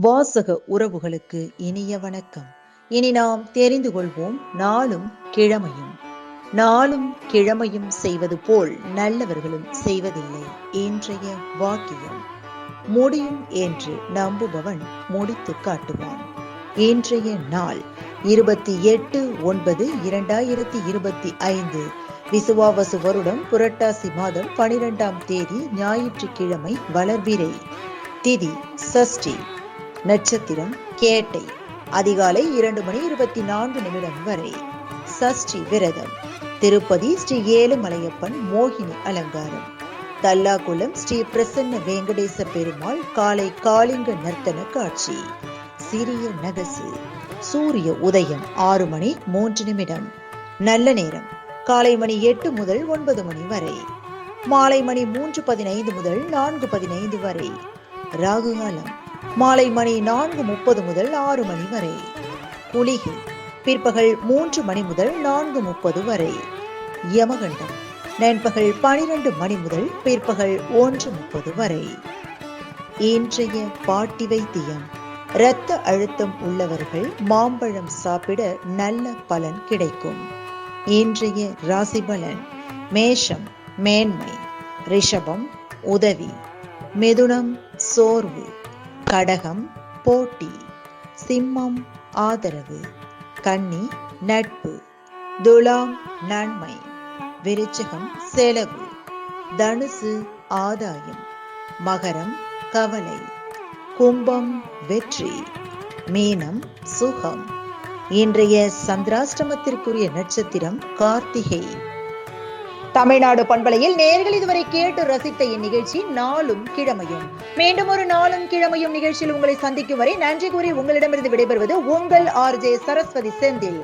வாசக உறவுகளுக்கு இனிய வணக்கம். இனி நாம் தெரிந்து கொள்வோம் நாளும் கிழமையும். நாளும் கிழமையும் செய்வது போல் நல்லவர்களும் செய்வதில்லை. இன்றைய வாக்கியம்: முடியும் என்று நம்புபவன் முடித்து காட்டுவான். இன்றைய நாள் 28/9/2025 விசுவாவசு வருடம் புரட்டாசி மாதம் 12ஆம் தேதி ஞாயிற்றுக்கிழமை. வளர்பிறை. திதி சஷ்டி. நட்சத்திரம் கேட்டை. அதிகாலை 2:24 வரை. சஷ்டி விரதம். திருப்பதி ஸ்ரீ ஏழுமலையப்பன் மோகினி அலங்காரம். தல்லாகுளம் ஸ்ரீ பிரசன்ன வெங்கடேச பெருமாள் காலை காளிங்க நர்த்தன காட்சி. சிறிய நகசு. சூரிய உதயம் 6:03. நல்ல நேரம் காலை மணி 8 முதல் 9 மணி வரை. மாலை மணி 3:15 முதல் 4:15 வரை. ராகு காலம் மாலை மணி 4:30 முதல் 6 மணி வரை. குளிகை பிற்பகல் 3 மணி முதல் 4:30 வரை. யமகண்டம் நண்பகல் 12 மணி முதல் பிற்பகல் 1:30 வரை. இன்றைய பாட்டி வைத்தியம்: இரத்த அழுத்தம் உள்ளவர்கள் மாம்பழம் சாப்பிட நல்ல பலன் கிடைக்கும். இன்றைய ராசி பலன்: மேஷம் மேன்மை, ரிஷபம் உதவி, மிதுனம் சோர்வு, கடகம் போட்டி, சிம்மம் ஆதரவு, கன்னி நட்பு, துலாம் நன்மை, விருச்சிகம் செலவு, தனுசு ஆதாயம், மகரம் கவலை, கும்பம் வெற்றி, மீனம் சுகம். இன்றைய சந்திராஷ்டமத்திற்குரிய நட்சத்திரம் கார்த்திகை. தமிழ்நாடு பண்பலையில் நேயர்கள் இதுவரை கேட்டு ரசித்த இந்நிகழ்ச்சி நாளும் கிழமையும். மீண்டும் ஒரு நாளும் கிழமையும் நிகழ்ச்சியில் உங்களை சந்திக்கும் வரை நன்றி கூறி உங்களிடமிருந்து விடைபெறுவது உங்கள் RJ சரஸ்வதி செந்தில்.